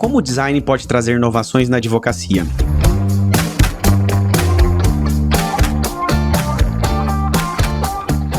Como o design pode trazer inovações na advocacia?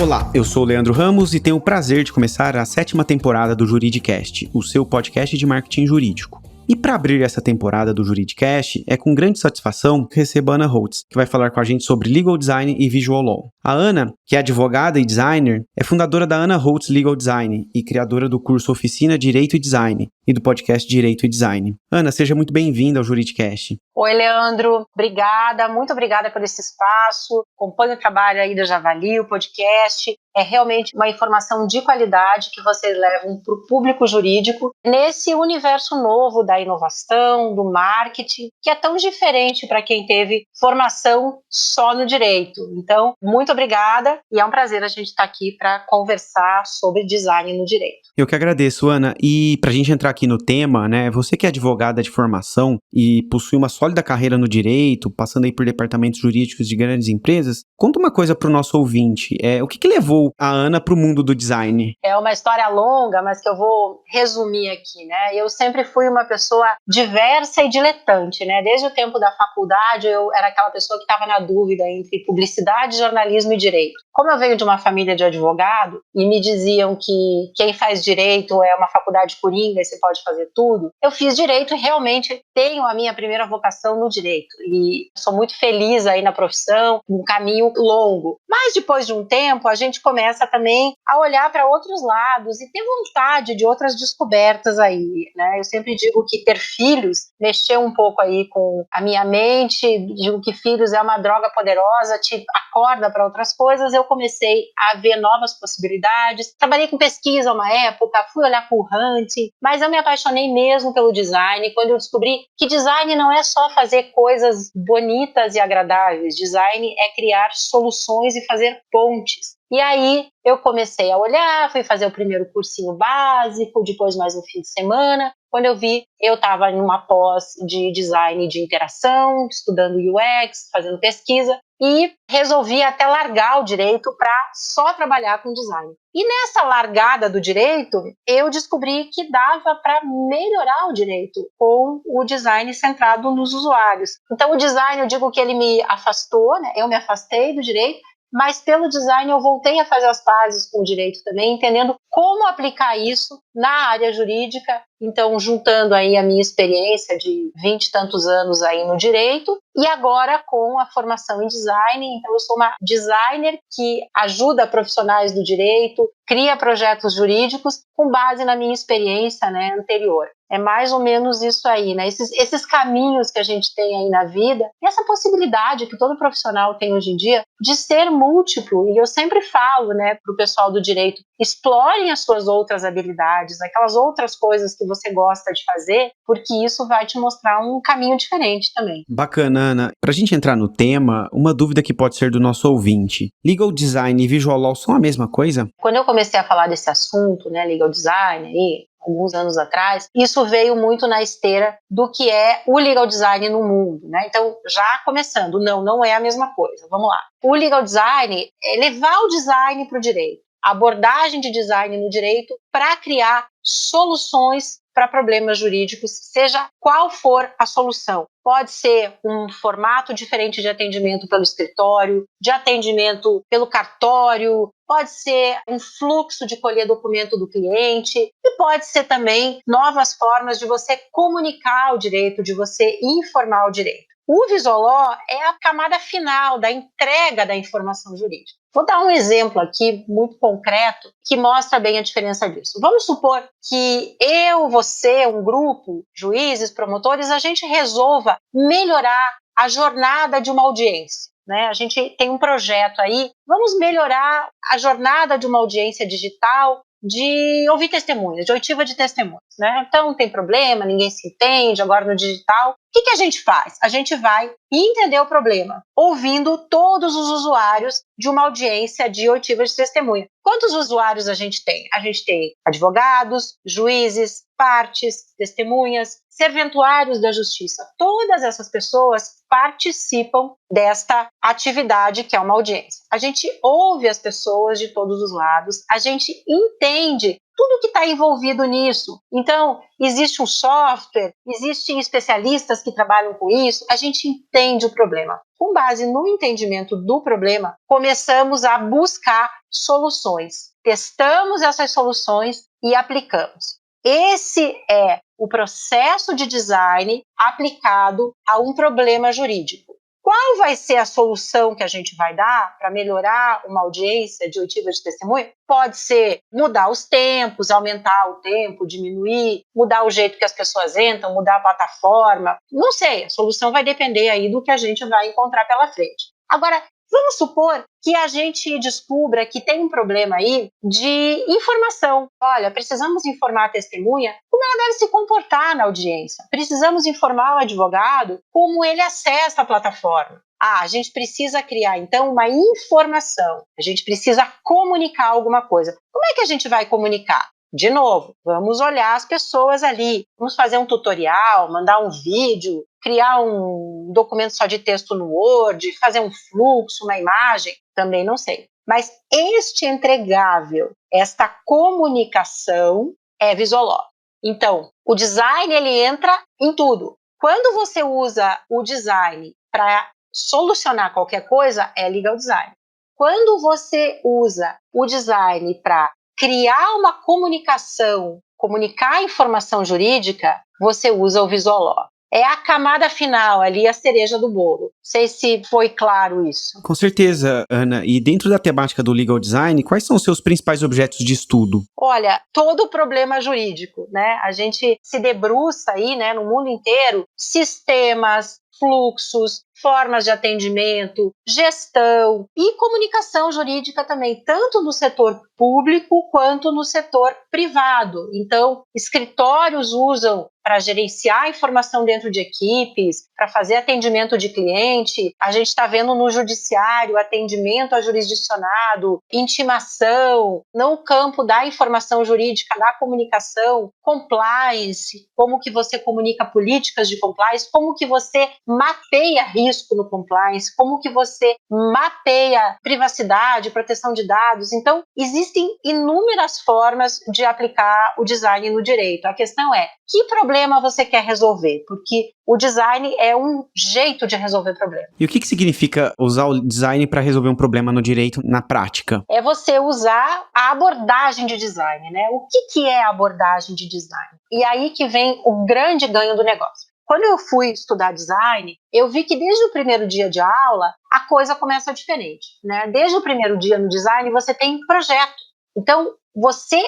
Olá, eu sou o Leandro Ramos e tenho o prazer de começar a 7ª temporada do Juridicast, o seu podcast de marketing jurídico. E para abrir essa temporada do Juridicast, é com grande satisfação que recebo a Ana Holtz, que vai falar com a gente sobre Legal Design e Visual Law. A Ana, que é advogada e designer, é fundadora da Ana Holtz Legal Design e criadora do curso Oficina Direito e Design e do podcast Direito e Design. Ana, seja muito bem-vinda ao Juridicast. Oi, Leandro. Obrigada, muito obrigada por esse espaço. Acompanho o trabalho aí da Javali, o podcast. É realmente uma informação de qualidade que vocês levam para o público jurídico nesse universo novo da inovação, do marketing, que é tão diferente para quem teve formação só no direito. Então, muito obrigada e é um prazer a gente estar aqui para conversar sobre design no direito. Eu que agradeço, Ana. E para a gente entrar aqui no tema, né, você que é advogada de formação e possui uma sólida carreira no direito, passando aí por departamentos jurídicos de grandes empresas, conta uma coisa para o nosso ouvinte. O que levou a Ana para o mundo do design? É uma história longa, mas que eu vou resumir aqui, né? Eu sempre fui uma pessoa diversa e diletante, né? Desde o tempo da faculdade, eu era aquela pessoa que estava na dúvida entre publicidade, jornalismo e direito. Como eu venho de uma família de advogado e me diziam que quem faz direito é uma faculdade coringa e você pode fazer tudo, eu fiz direito e realmente tenho a minha primeira vocação no direito. E sou muito feliz aí na profissão, um caminho longo. Mas depois de um tempo, a gente começa também a olhar para outros lados e ter vontade de outras descobertas aí, né? Eu sempre digo que ter filhos mexeu um pouco aí com a minha mente, digo que filhos é uma droga poderosa, te acorda para outras coisas. Eu comecei a ver novas possibilidades, trabalhei com pesquisa uma época, fui olhar para o hunting, mas eu me apaixonei mesmo pelo design quando eu descobri que design não é só fazer coisas bonitas e agradáveis, design é criar soluções e fazer pontes. E aí eu comecei a olhar, fui fazer o primeiro cursinho básico, depois mais um fim de semana. Quando eu vi, eu estava em uma pós de design de interação, estudando UX, fazendo pesquisa, e resolvi até largar o direito para só trabalhar com design. E nessa largada do direito, eu descobri que dava para melhorar o direito com o design centrado nos usuários. Então o design, eu digo que ele me afastou, né? Eu me afastei do direito, mas pelo design eu voltei a fazer as pazes com o direito também, entendendo como aplicar isso na área jurídica. Então, juntando aí a minha experiência de 20 e tantos anos aí no direito e agora com a formação em design. Então, eu sou uma designer que ajuda profissionais do direito, cria projetos jurídicos com base na minha experiência, né, anterior. É mais ou menos isso aí, né? Esses caminhos que a gente tem aí na vida e essa possibilidade que todo profissional tem hoje em dia de ser múltiplo. E eu sempre falo, né, para o pessoal do direito, explorem as suas outras habilidades, aquelas outras coisas que você gosta de fazer, porque isso vai te mostrar um caminho diferente também. Bacana, Ana. Para a gente entrar no tema, uma dúvida que pode ser do nosso ouvinte. Legal Design e Visual Law são a mesma coisa? Quando eu comecei a falar desse assunto, né, Legal Design, aí, alguns anos atrás, isso veio muito na esteira do que é o legal design no mundo, né? Então, já começando, não é a mesma coisa. Vamos lá. O legal design é levar o design para o direito, a abordagem de design no direito para criar soluções para problemas jurídicos, seja qual for a solução. Pode ser um formato diferente de atendimento pelo escritório, de atendimento pelo cartório, pode ser um fluxo de colher documento do cliente e pode ser também novas formas de você comunicar o direito, de você informar o direito. O Visual Law é a camada final da entrega da informação jurídica. Vou dar um exemplo aqui muito concreto que mostra bem a diferença disso. Vamos supor que eu, você, um grupo, juízes, promotores, a gente resolva melhorar a jornada de uma audiência, né? A gente tem um projeto aí, vamos melhorar a jornada de uma audiência digital, de ouvir testemunhas, de oitiva de testemunhas, né? Então tem problema, ninguém se entende, agora no digital. O que a gente faz? A gente vai entender o problema, ouvindo todos os usuários de uma audiência de oitiva de testemunha. Quantos usuários a gente tem? A gente tem advogados, juízes, partes, testemunhas, serventuários da justiça. Todas essas pessoas participam desta atividade que é uma audiência. A gente ouve as pessoas de todos os lados, a gente entende tudo que está envolvido nisso. Então, existe um software, existem especialistas que trabalham com isso, a gente entende o problema. Com base no entendimento do problema, começamos a buscar soluções. Testamos essas soluções e aplicamos. Esse é o processo de design aplicado a um problema jurídico. Qual vai ser a solução que a gente vai dar para melhorar uma audiência de oitiva de testemunha? Pode ser mudar os tempos, aumentar o tempo, diminuir, mudar o jeito que as pessoas entram, mudar a plataforma. Não sei, a solução vai depender aí do que a gente vai encontrar pela frente. Agora, vamos supor que a gente descubra que tem um problema aí de informação. Olha, precisamos informar a testemunha como ela deve se comportar na audiência. Precisamos informar o advogado como ele acessa a plataforma. A gente precisa criar, então, uma informação. A gente precisa comunicar alguma coisa. Como é que a gente vai comunicar? De novo, vamos olhar as pessoas ali, vamos fazer um tutorial, mandar um vídeo, criar um documento só de texto no Word, fazer um fluxo, uma imagem, também não sei. Mas este entregável, esta comunicação é Visoló. Então, o design ele entra em tudo. Quando você usa o design para solucionar qualquer coisa, é legal design. Quando você usa o design para criar uma comunicação, comunicar a informação jurídica, você usa o Visoló. É a camada final ali, a cereja do bolo. Não sei se foi claro isso. Com certeza, Ana. E dentro da temática do legal design, quais são os seus principais objetos de estudo? Olha, todo problema jurídico, né? A gente se debruça aí, né, no mundo inteiro, sistemas, fluxos, formas de atendimento, gestão e comunicação jurídica também, tanto no setor público quanto no setor privado. Então, escritórios usam para gerenciar a informação dentro de equipes, para fazer atendimento de cliente. A gente está vendo no judiciário atendimento a jurisdicionado, intimação, no campo da informação jurídica, da comunicação, compliance, como que você comunica políticas de compliance, como que você mapeia risco no compliance, como que você mapeia privacidade, proteção de dados. Então, existem inúmeras formas de aplicar o design no direito. A questão é, que problema você quer resolver? Porque o design é um jeito de resolver problema. E o que significa usar o design para resolver um problema no direito na prática? É você usar a abordagem de design, né? O que é a abordagem de design? E aí que vem o grande ganho do negócio. Quando eu fui estudar design, eu vi que desde o primeiro dia de aula, a coisa começa diferente, né? Desde o primeiro dia no design, você tem projeto. Então, você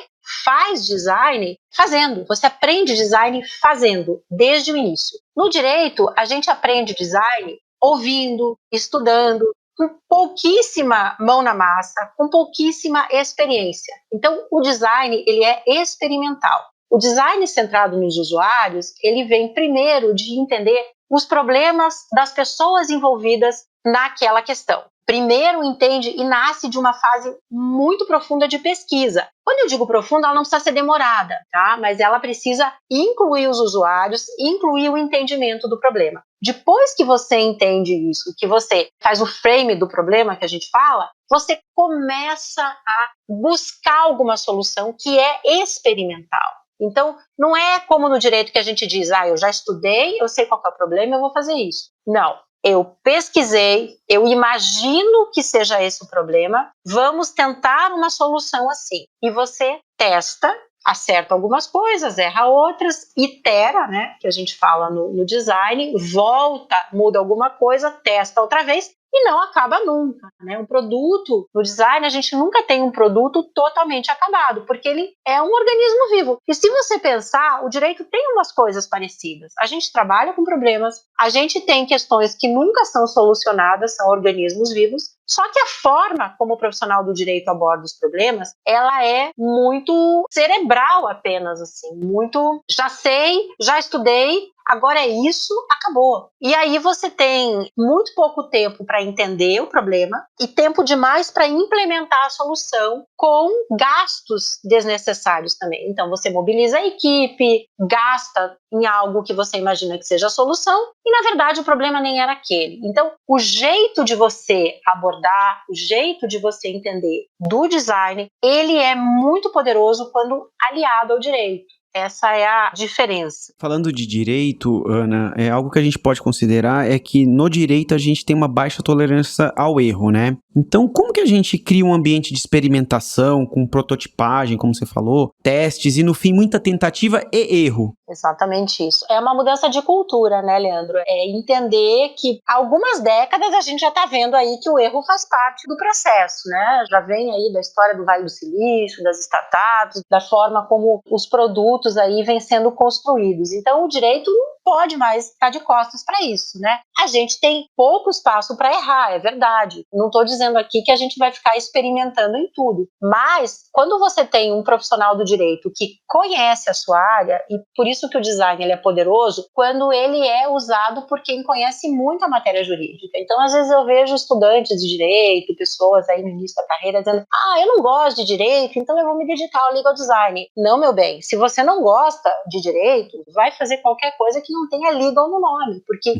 faz design fazendo, você aprende design fazendo, desde o início. No direito, a gente aprende design ouvindo, estudando, com pouquíssima mão na massa, com pouquíssima experiência. Então, o design, ele é experimental. O design centrado nos usuários, ele vem primeiro de entender os problemas das pessoas envolvidas naquela questão. Primeiro entende e nasce de uma fase muito profunda de pesquisa. Quando eu digo profunda, ela não precisa ser demorada, tá? Mas ela precisa incluir os usuários, incluir o entendimento do problema. Depois que você entende isso, que você faz o frame do problema que a gente fala, você começa a buscar alguma solução que é experimental. Então, não é como no direito que a gente diz, eu já estudei, eu sei qual é o problema, eu vou fazer isso. Não. Eu pesquisei, eu imagino que seja esse o problema, vamos tentar uma solução assim. E você testa, acerta algumas coisas, erra outras, itera, né, que a gente fala no design, volta, muda alguma coisa, testa outra vez e não acaba nunca, né? Um produto, no design a gente nunca tem um produto totalmente acabado, porque ele é um organismo vivo. E se você pensar, o direito tem umas coisas parecidas. A gente trabalha com problemas, a gente tem questões que nunca são solucionadas, são organismos vivos, só que a forma como o profissional do direito aborda os problemas, ela é muito cerebral apenas, assim, muito já sei, já estudei, agora é isso, acabou. E aí você tem muito pouco tempo para entender o problema e tempo demais para implementar a solução com gastos desnecessários também. Então você mobiliza a equipe, gasta em algo que você imagina que seja a solução e na verdade o problema nem era aquele. Então o jeito de você abordar, o jeito de você entender do design, ele é muito poderoso quando aliado ao direito. Essa é a diferença. Falando de direito, Ana, algo que a gente pode considerar é que no direito a gente tem uma baixa tolerância ao erro, né? Então, como que a gente cria um ambiente de experimentação, com prototipagem, como você falou, testes e, no fim, muita tentativa e erro? Exatamente isso. É uma mudança de cultura, né, Leandro? É entender que há algumas décadas a gente já está vendo aí que o erro faz parte do processo, né? Já vem aí da história do Vale do Silício, das startups, da forma como os produtos aí vêm sendo construídos. Então, o direito não pode mais estar de costas para isso, né? A gente tem pouco espaço para errar, é verdade. Não estou dizendo aqui que a gente vai ficar experimentando em tudo, mas quando você tem um profissional do direito que conhece a sua área, e por isso que o design ele é poderoso, quando ele é usado por quem conhece muito a matéria jurídica. Então, às vezes eu vejo estudantes de direito, pessoas aí no início da carreira dizendo: eu não gosto de direito, então eu vou me dedicar ao legal design. Não, meu bem, se você não gosta de direito, vai fazer qualquer coisa que não tenha legal no nome, porque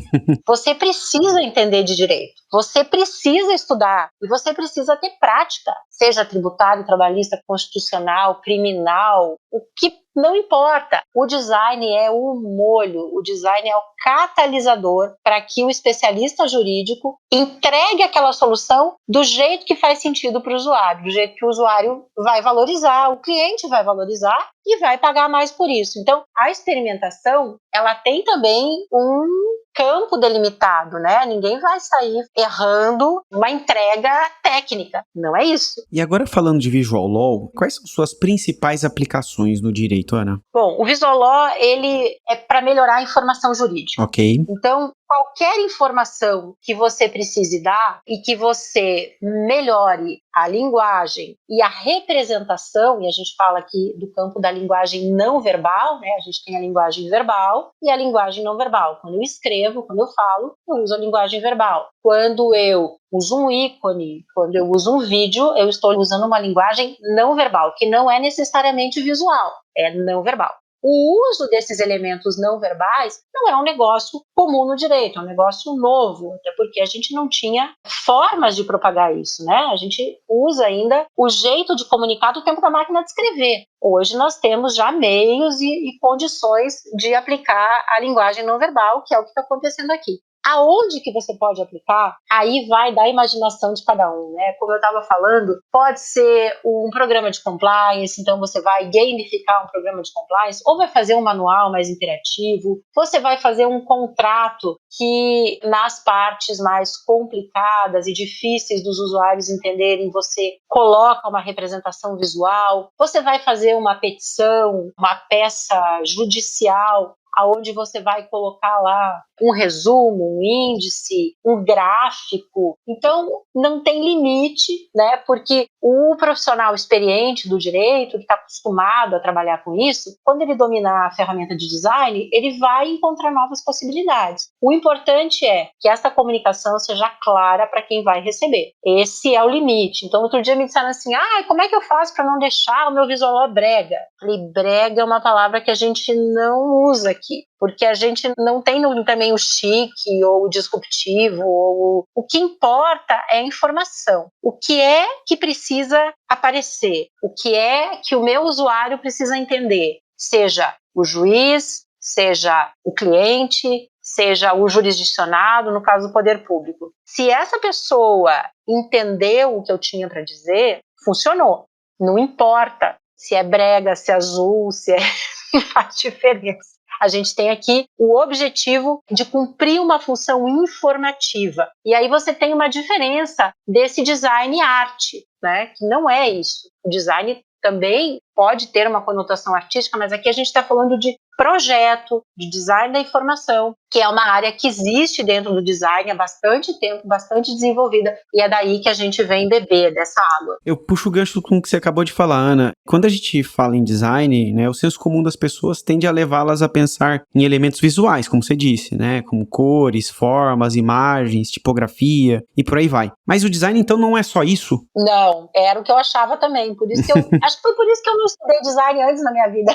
você precisa entender de direito, você precisa estudar e você precisa ter prática, seja tributário, trabalhista, constitucional, criminal, o que não importa. O design é o molho, o design é o catalisador para que o especialista jurídico entregue aquela solução do jeito que faz sentido para o usuário, do jeito que o usuário vai valorizar, o cliente vai valorizar e vai pagar mais por isso. Então, a experimentação, ela tem também um campo delimitado, né? Ninguém vai sair errando uma entrega técnica, não é isso. E agora falando de Visual Law, quais são suas principais aplicações no direito, Ana? Bom, o Visual Law, ele é para melhorar a informação jurídica. Ok. Então, qualquer informação que você precise dar e que você melhore a linguagem e a representação, e a gente fala aqui do campo da linguagem não verbal, né? A gente tem a linguagem verbal e a linguagem não verbal. Quando eu escrevo, quando eu falo, eu uso a linguagem verbal. Quando eu uso um ícone, quando eu uso um vídeo, eu estou usando uma linguagem não verbal, que não é necessariamente visual, é não verbal. O uso desses elementos não verbais não é um negócio comum no direito, é um negócio novo, até porque a gente não tinha formas de propagar isso, né? A gente usa ainda o jeito de comunicar do tempo da máquina de escrever. Hoje nós temos já meios e condições de aplicar a linguagem não verbal, que é o que está acontecendo aqui. Aonde que você pode aplicar, aí vai da imaginação de cada um, né? Como eu estava falando, pode ser um programa de compliance, então você vai gamificar um programa de compliance, ou vai fazer um manual mais interativo, você vai fazer um contrato que nas partes mais complicadas e difíceis dos usuários entenderem, você coloca uma representação visual, você vai fazer uma petição, uma peça judicial, aonde você vai colocar lá um resumo, um índice, um gráfico. Então, não tem limite, né? Porque o profissional experiente do direito, que está acostumado a trabalhar com isso, quando ele dominar a ferramenta de design, ele vai encontrar novas possibilidades. O importante é que essa comunicação seja clara para quem vai receber. Esse é o limite. Então, outro dia me disseram assim, como é que eu faço para não deixar o meu visual law brega? Falei, brega é uma palavra que a gente não usa aqui, porque a gente não tem também o chique ou o disruptivo, o que importa é a informação. O que é que precisa aparecer? O que é que o meu usuário precisa entender? Seja o juiz, seja o cliente, seja o jurisdicionado, no caso do poder público. Se essa pessoa entendeu o que eu tinha para dizer, funcionou. Não importa se é brega, se é azul, se é... não faz diferença. A gente tem aqui o objetivo de cumprir uma função informativa. E aí você tem uma diferença desse design arte, né? Que não é isso. O design também pode ter uma conotação artística, mas aqui a gente está falando de projeto, de design da informação, que é uma área que existe dentro do design há bastante tempo, bastante desenvolvida, e é daí que a gente vem beber dessa água. Eu puxo o gancho com o que você acabou de falar, Ana. Quando a gente fala em design, né, o senso comum das pessoas tende a levá-las a pensar em elementos visuais, como você disse, né, como cores, formas, imagens, tipografia e por aí vai. Mas o design, então, não é só isso? Não, era o que eu achava também, por isso que acho que foi por isso que eu não estudei design antes na minha vida.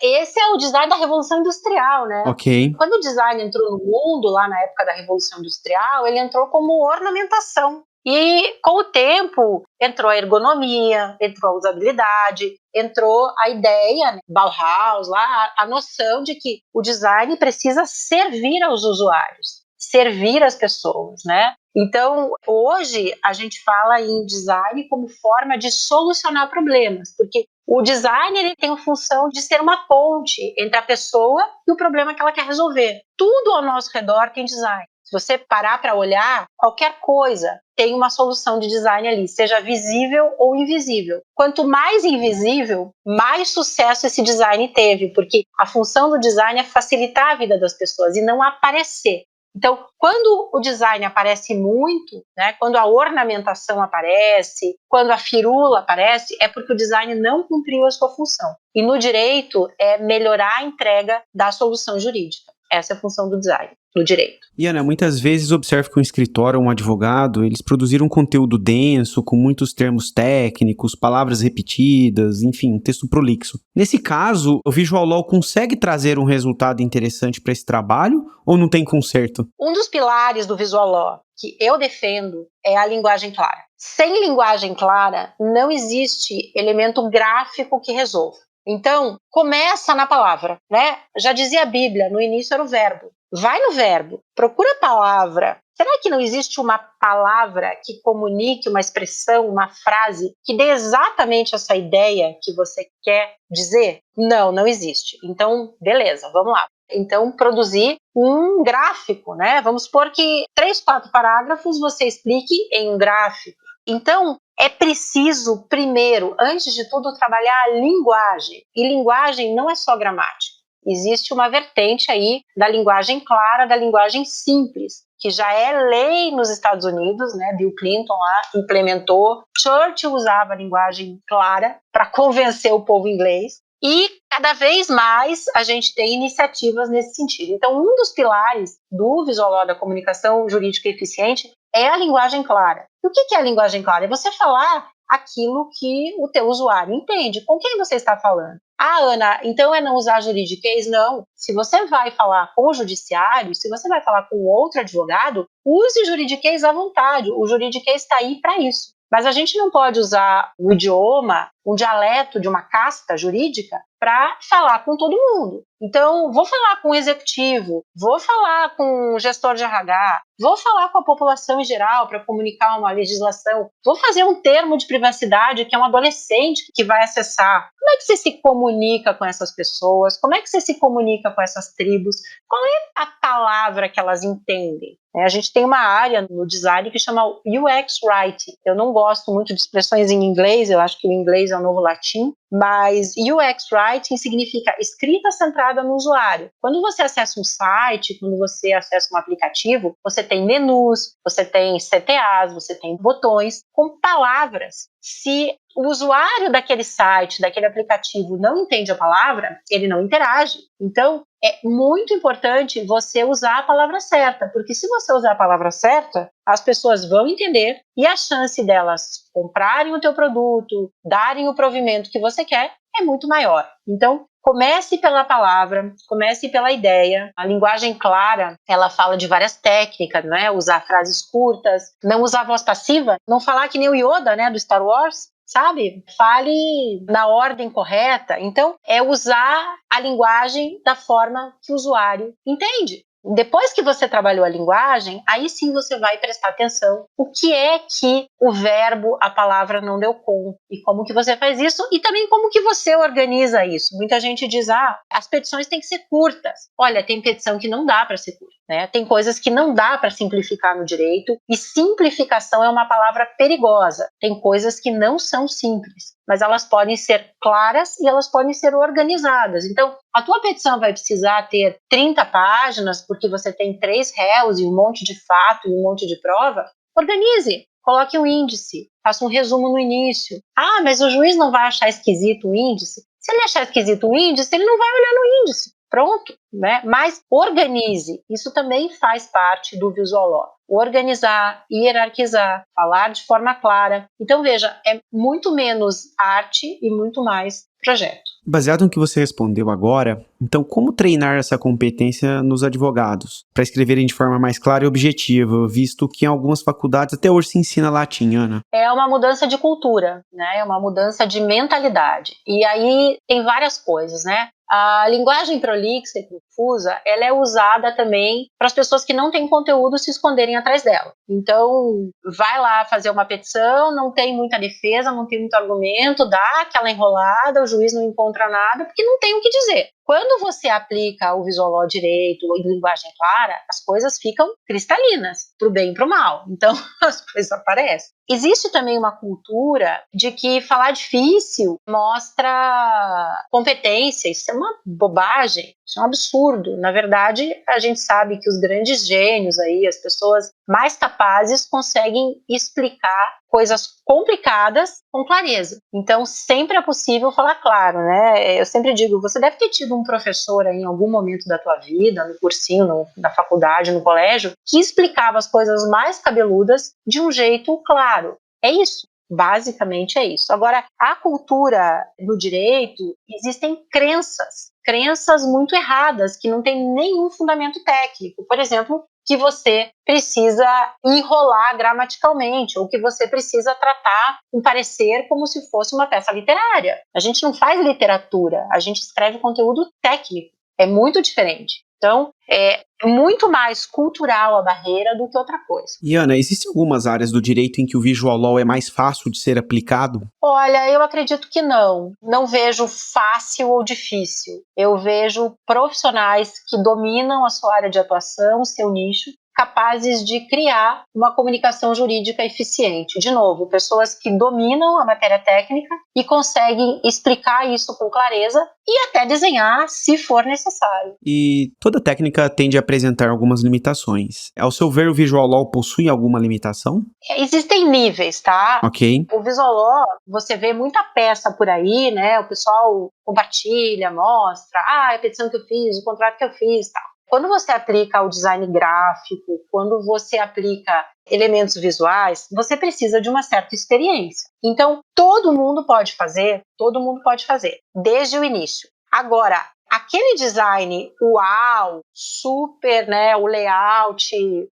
Esse é o design da Revolução Industrial, né? Ok. Quando o design entrou no mundo, lá na época da Revolução Industrial, ele entrou como ornamentação. E com o tempo entrou a ergonomia, entrou a usabilidade, entrou a ideia, né, Bauhaus, lá, a noção de que o design precisa servir aos usuários, servir as pessoas, né? Então, hoje a gente fala em design como forma de solucionar problemas, porque o design ele tem a função de ser uma ponte entre a pessoa e o problema que ela quer resolver. Tudo ao nosso redor tem design. Se você parar para olhar, qualquer coisa tem uma solução de design ali, seja visível ou invisível. Quanto mais invisível, mais sucesso esse design teve, porque a função do design é facilitar a vida das pessoas e não aparecer. Então, quando o design aparece muito, né, quando a ornamentação aparece, quando a firula aparece, é porque o design não cumpriu a sua função. E no direito, é melhorar a entrega da solução jurídica. Essa é a função do design, no direito. E, Ana, muitas vezes observo que um escritório ou um advogado, eles produziram um conteúdo denso, com muitos termos técnicos, palavras repetidas, enfim, um texto prolixo. Nesse caso, o Visual Law consegue trazer um resultado interessante para esse trabalho ou não tem conserto? Um dos pilares do Visual Law que eu defendo é a linguagem clara. Sem linguagem clara, não existe elemento gráfico que resolva. Então, começa na palavra, né? Já dizia a Bíblia, no início era o verbo. Vai no verbo, procura a palavra. Será que não existe uma palavra que comunique uma expressão, uma frase, que dê exatamente essa ideia que você quer dizer? Não, não existe. Então, beleza, vamos lá. Então, produzir um gráfico, né? Vamos supor que 3, 4 parágrafos você explique em um gráfico. Então, é preciso, primeiro, antes de tudo, trabalhar a linguagem. E linguagem não é só gramática. Existe uma vertente aí da linguagem clara, da linguagem simples, que já é lei nos Estados Unidos, né? Bill Clinton lá implementou. Churchill usava a linguagem clara para convencer o povo inglês. E cada vez mais a gente tem iniciativas nesse sentido. Então, um dos pilares do Visual Law da comunicação jurídica eficiente é a linguagem clara. E o que é a linguagem clara? É você falar aquilo que o teu usuário entende. Com quem você está falando? Ah, Ana, então é não usar juridiquês? Não. Se você vai falar com o judiciário, se você vai falar com outro advogado, use juridiquês à vontade. O juridiquês está aí para isso. Mas a gente não pode usar o idioma, um dialeto de uma casta jurídica para falar com todo mundo. Então, vou falar com o executivo, vou falar com o gestor de RH, vou falar com a população em geral para comunicar uma legislação, vou fazer um termo de privacidade que é um adolescente que vai acessar. Como é que você se comunica com essas pessoas? Como é que você se comunica com essas tribos? Qual é a palavra que elas entendem? A gente tem uma área no design que chama UX Writing. Eu não gosto muito de expressões em inglês, eu acho que o inglês é o novo latim, mas UX Writing significa escrita centrada no usuário. Quando você acessa um site, quando você acessa um aplicativo, você tem menus, você tem CTAs, você tem botões com palavras. Se o usuário daquele site, daquele aplicativo não entende a palavra, ele não interage. Então, é muito importante você usar a palavra certa, porque se você usar a palavra certa, as pessoas vão entender e a chance delas comprarem o teu produto, darem o provimento que você quer, é muito maior. Então, comece pela palavra, comece pela ideia. A linguagem clara, ela fala de várias técnicas, né? Usar frases curtas, não usar voz passiva, não falar que nem o Yoda, né, do Star Wars, sabe? Fale na ordem correta. Então, é usar a linguagem da forma que o usuário entende. Depois que você trabalhou a linguagem, aí sim você vai prestar atenção o que é que o verbo, a palavra não deu conta e como que você faz isso e também como que você organiza isso. Muita gente diz, as petições têm que ser curtas. Olha, tem petição que não dá para ser curta, né? Tem coisas que não dá para simplificar no direito e simplificação é uma palavra perigosa. Tem coisas que não são simples. mas elas podem ser claras e elas podem ser organizadas. Então, a tua petição vai precisar ter 30 páginas, porque você tem 3 réus e um monte de fato e um monte de prova. Organize, coloque um índice, faça um resumo no início. Ah, mas o juiz não vai achar esquisito o índice? Se ele achar esquisito o índice, ele não vai olhar no índice. Pronto, né? Mas organize. Isso também faz parte do visual law. Organizar, hierarquizar, falar de forma clara. Então, veja, é muito menos arte e muito mais projeto. Baseado no que você respondeu agora, então como treinar essa competência nos advogados para escreverem de forma mais clara e objetiva, visto que em algumas faculdades até hoje se ensina latim, Ana? É uma mudança de cultura, né? É uma mudança de mentalidade. E aí tem várias coisas, né? A linguagem prolixa e confusa, ela é usada também para as pessoas que não têm conteúdo se esconderem atrás dela. Então, vai lá fazer uma petição, não tem muita defesa, não tem muito argumento, dá aquela enrolada, o juiz não encontra nada, porque não tem o que dizer. Quando você aplica o visual law direito em linguagem clara, as coisas ficam cristalinas, para o bem e para o mal. Então, as coisas aparecem. Existe também uma cultura de que falar difícil mostra competência. Isso é uma bobagem, isso é um absurdo. Na verdade, a gente sabe que os grandes gênios aí, as pessoas mais capazes, conseguem explicar coisas complicadas com clareza. Então, sempre é possível falar claro, né? Eu sempre digo, você deve ter tido um professor aí em algum momento da tua vida, no cursinho, na faculdade, no colégio, que explicava as coisas mais cabeludas de um jeito claro. É isso. Basicamente é isso. Agora, a cultura no direito, existem crenças muito erradas, que não têm nenhum fundamento técnico. Por exemplo, que você precisa enrolar gramaticalmente, ou que você precisa tratar um parecer como se fosse uma peça literária. A gente não faz literatura, a gente escreve conteúdo técnico. É muito diferente. Então, é muito mais cultural a barreira do que outra coisa. E Ana, existem algumas áreas do direito em que o visual law é mais fácil de ser aplicado? Olha, eu acredito que não. Não vejo fácil ou difícil. Eu vejo profissionais que dominam a sua área de atuação, o seu nicho, capazes de criar uma comunicação jurídica eficiente. De novo, pessoas que dominam a matéria técnica e conseguem explicar isso com clareza e até desenhar, se for necessário. E toda técnica tende a apresentar algumas limitações. Ao seu ver, o visual law possui alguma limitação? Existem níveis, tá? Ok. O visual law, você vê muita peça por aí, né? O pessoal compartilha, mostra, a petição que eu fiz, o contrato que eu fiz, tal. Quando você aplica o design gráfico, quando você aplica elementos visuais, você precisa de uma certa experiência. Então, todo mundo pode fazer, desde o início. Agora, aquele design, uau, super, né, o layout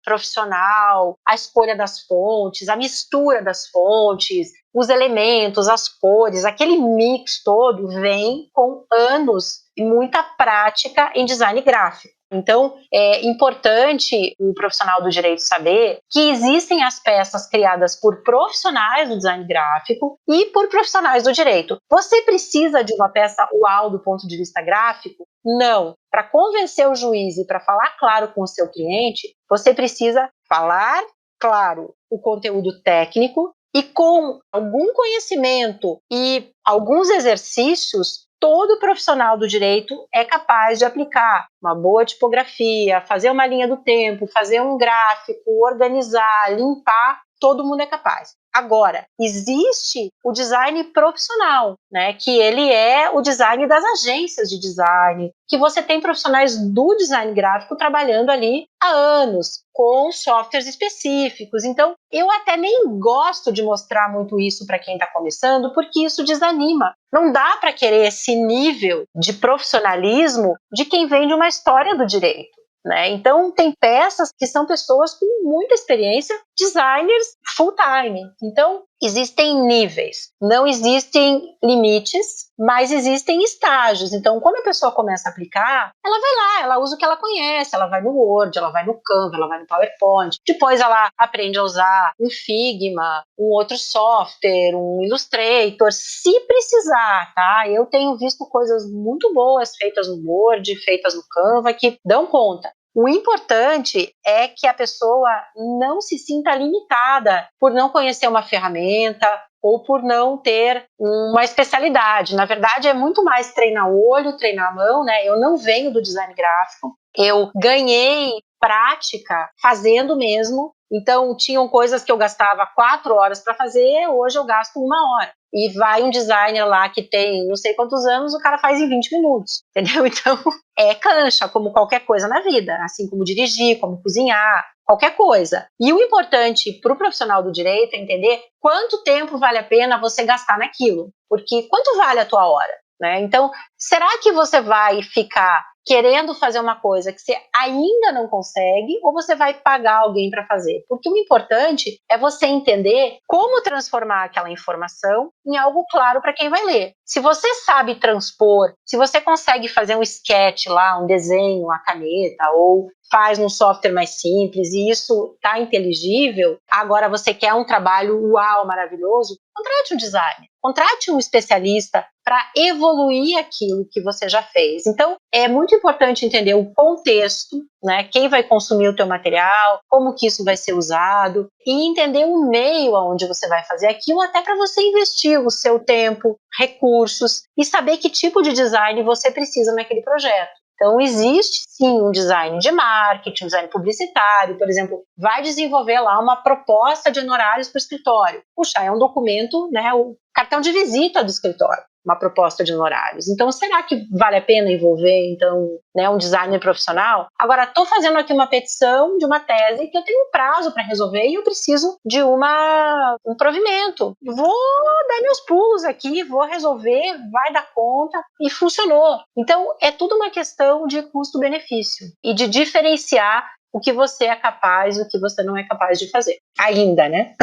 profissional, a escolha das fontes, a mistura das fontes, os elementos, as cores, aquele mix todo vem com anos e muita prática em design gráfico. Então, é importante o profissional do direito saber que existem as peças criadas por profissionais do design gráfico e por profissionais do direito. Você precisa de uma peça uau do ponto de vista gráfico? Não. Para convencer o juiz e para falar claro com o seu cliente, você precisa falar claro o conteúdo técnico e com algum conhecimento e alguns exercícios, todo profissional do direito é capaz de aplicar uma boa tipografia, fazer uma linha do tempo, fazer um gráfico, organizar, limpar, todo mundo é capaz. Agora, existe o design profissional, né, que ele é o design das agências de design, que você tem profissionais do design gráfico trabalhando ali há anos, com softwares específicos. Então, eu até nem gosto de mostrar muito isso para quem está começando, porque isso desanima. Não dá para querer esse nível de profissionalismo de quem vem de uma história do direito. Né? Então, tem peças que são pessoas com muita experiência, designers full-time. Então, existem níveis, não existem limites, mas existem estágios. Então, quando a pessoa começa a aplicar, ela vai lá, ela usa o que ela conhece, ela vai no Word, ela vai no Canva, ela vai no PowerPoint. Depois ela aprende a usar um Figma, um outro software, um Illustrator, se precisar, tá? Eu tenho visto coisas muito boas feitas no Word, feitas no Canva, que dão conta. O importante é que a pessoa não se sinta limitada por não conhecer uma ferramenta ou por não ter uma especialidade. Na verdade, é muito mais treinar o olho, treinar a mão, né? Eu não venho do design gráfico, eu ganhei prática fazendo mesmo. Então, tinham coisas que eu gastava 4 horas para fazer, hoje eu gasto 1 hora. E vai um designer lá que tem não sei quantos anos, o cara faz em 20 minutos, entendeu? Então, é cancha, como qualquer coisa na vida, assim como dirigir, como cozinhar, qualquer coisa. E o importante para o profissional do direito é entender quanto tempo vale a pena você gastar naquilo, porque quanto vale a tua hora, né? Então, será que você vai ficar querendo fazer uma coisa que você ainda não consegue, ou você vai pagar alguém para fazer? Porque o importante é você entender como transformar aquela informação em algo claro para quem vai ler. Se você sabe transpor, se você consegue fazer um sketch lá, um desenho, a caneta, ou faz num software mais simples e isso está inteligível, agora você quer um trabalho uau, maravilhoso, contrate um designer, contrate um especialista para evoluir aquilo que você já fez. Então, é muito importante entender o contexto, né? Quem vai consumir o teu material, como que isso vai ser usado, e entender o meio aonde você vai fazer aquilo, até para você investir o seu tempo, recursos, e saber que tipo de design você precisa naquele projeto. Então, existe sim um design de marketing, um design publicitário, por exemplo, vai desenvolver lá uma proposta de honorários para o escritório. Puxa, é um documento, né, o cartão de visita do escritório, uma proposta de honorários. Então, será que vale a pena envolver, então, né, um designer profissional? Agora, estou fazendo aqui uma petição de uma tese que eu tenho um prazo para resolver e eu preciso de um provimento. Vou dar meus pulos aqui, vou resolver, vai dar conta, e funcionou. Então, é tudo uma questão de custo-benefício e de diferenciar o que você é capaz e o que você não é capaz de fazer. Ainda, né?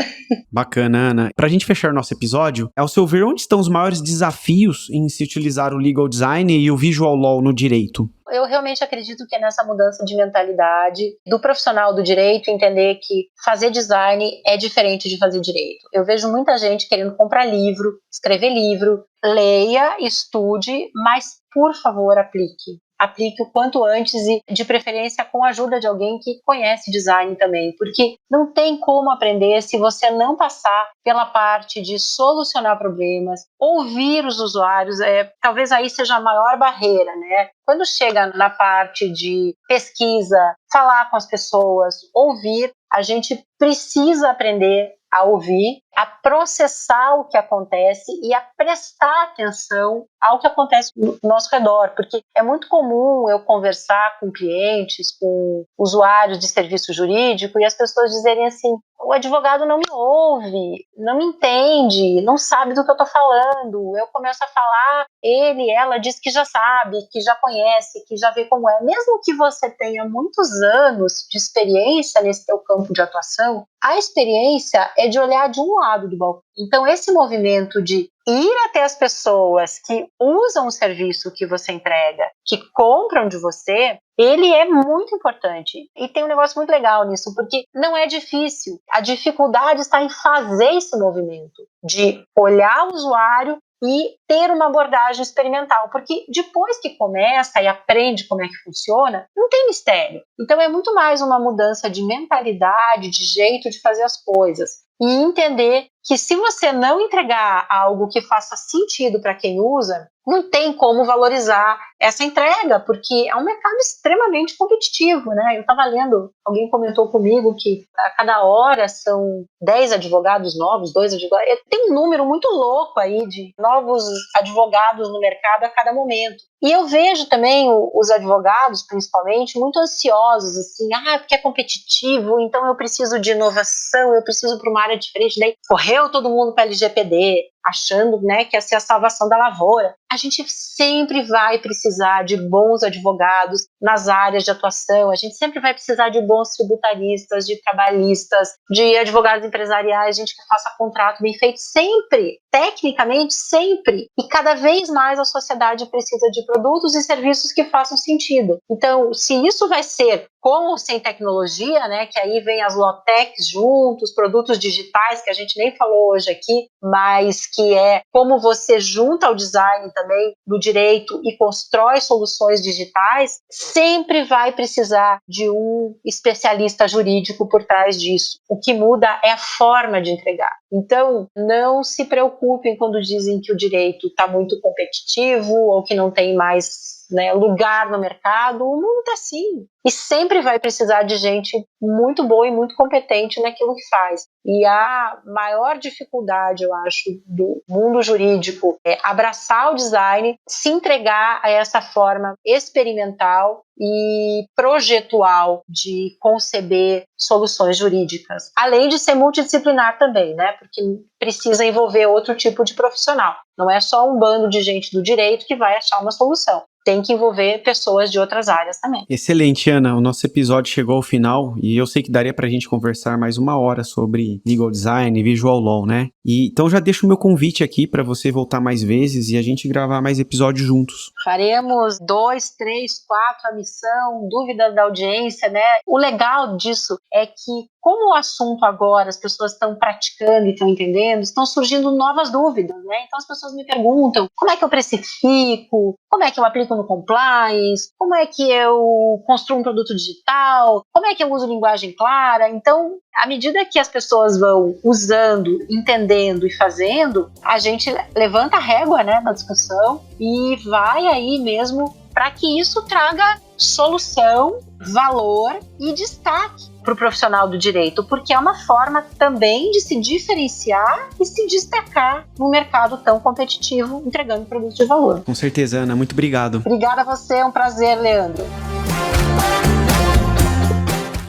Bacana, Ana. Pra gente fechar nosso episódio, ao seu ver, onde estão os maiores desafios em se utilizar o legal design e o visual law no direito? Eu realmente acredito que é nessa mudança de mentalidade do profissional do direito, entender que fazer design é diferente de fazer direito. Eu vejo muita gente querendo comprar livro, escrever livro, leia, estude, mas, por favor, aplique. Aplique o quanto antes e, de preferência, com a ajuda de alguém que conhece design também, porque não tem como aprender se você não passar pela parte de solucionar problemas, ouvir os usuários, talvez aí seja a maior barreira, né? Quando chega na parte de pesquisa, falar com as pessoas, ouvir, a gente precisa aprender a ouvir, a processar o que acontece e a prestar atenção ao que acontece no nosso redor, porque é muito comum eu conversar com clientes, com usuários de serviço jurídico e as pessoas dizerem assim: o advogado não me ouve, não me entende, não sabe do que eu estou falando. Eu começo a falar, ela diz que já sabe, que já conhece, que já vê como é. Mesmo que você tenha muitos anos de experiência nesse teu campo de atuação, a experiência é de olhar de um lado do balcão. Então, esse movimento de ir até as pessoas que usam o serviço que você entrega, que compram de você, ele é muito importante. E tem um negócio muito legal nisso, porque não é difícil. A dificuldade está em fazer esse movimento, de olhar o usuário e ter uma abordagem experimental, porque depois que começa e aprende como é que funciona, não tem mistério. Então é muito mais uma mudança de mentalidade, de jeito de fazer as coisas. E entender que se você não entregar algo que faça sentido para quem usa, não tem como valorizar essa entrega, porque é um mercado extremamente competitivo, né? Eu estava lendo, alguém comentou comigo que a cada hora são 10 advogados novos, 2 advogados. Tem um número muito louco aí de novos advogados no mercado a cada momento. E eu vejo também os advogados, principalmente, muito ansiosos, assim, porque é competitivo, então eu preciso de inovação, eu preciso para uma área diferente. Daí correu todo mundo para a LGPD, achando, né, que essa é a salvação da lavoura. A gente sempre vai precisar de bons advogados nas áreas de atuação, a gente sempre vai precisar de bons tributaristas, de trabalhistas, de advogados empresariais, gente que faça contrato bem feito, sempre. tecnicamente, sempre e cada vez mais a sociedade precisa de produtos e serviços que façam sentido. Então, se isso vai ser com ou sem tecnologia, né, que aí vem as low-techs juntos, produtos digitais, que a gente nem falou hoje aqui, mas que é como você junta o design também do direito e constrói soluções digitais, sempre vai precisar de um especialista jurídico por trás disso. O que muda é a forma de entregar. Então, não se preocupem quando dizem que o direito está muito competitivo ou que não tem mais, né, lugar no mercado. O mundo está assim. E sempre vai precisar de gente muito boa e muito competente naquilo que faz. E a maior dificuldade, eu acho, do mundo jurídico é abraçar o design, se entregar a essa forma experimental e projetual de conceber soluções jurídicas. Além de ser multidisciplinar também, né? Porque precisa envolver outro tipo de profissional. Não é só um bando de gente do direito que vai achar uma solução. Tem que envolver pessoas de outras áreas também. Excelente, Ana. O nosso episódio chegou ao final e eu sei que daria pra gente conversar mais 1 hora sobre legal design e visual law, né? E então já deixo o meu convite aqui pra você voltar mais vezes e a gente gravar mais episódios juntos. Faremos 2, 3, 4 a missão, dúvidas da audiência, né? O legal disso é que, como o assunto agora, as pessoas estão praticando e estão entendendo, estão surgindo novas dúvidas, né? Então as pessoas me perguntam, como é que eu precifico? Como é que eu aplico no compliance? Como é que eu construo um produto digital? Como é que eu uso linguagem clara? Então, à medida que as pessoas vão usando, entendendo e fazendo, a gente levanta a régua, né, na discussão e vai aí mesmo para que isso traga solução, valor e destaque para o profissional do direito, porque é uma forma também de se diferenciar e se destacar num mercado tão competitivo, entregando produtos de valor. Com certeza, Ana. Muito obrigado. Obrigada a você, é um prazer, Leandro.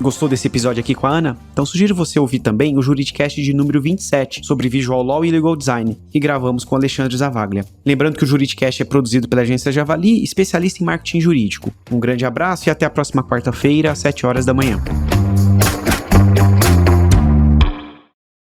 Gostou desse episódio aqui com a Ana? Então sugiro você ouvir também o Juridicast de número 27, sobre Visual Law e Legal Design, que gravamos com Alexandre Zavaglia. Lembrando que o Juridicast é produzido pela agência Javali, especialista em marketing jurídico. Um grande abraço e até a próxima quarta-feira, às 7 horas da manhã.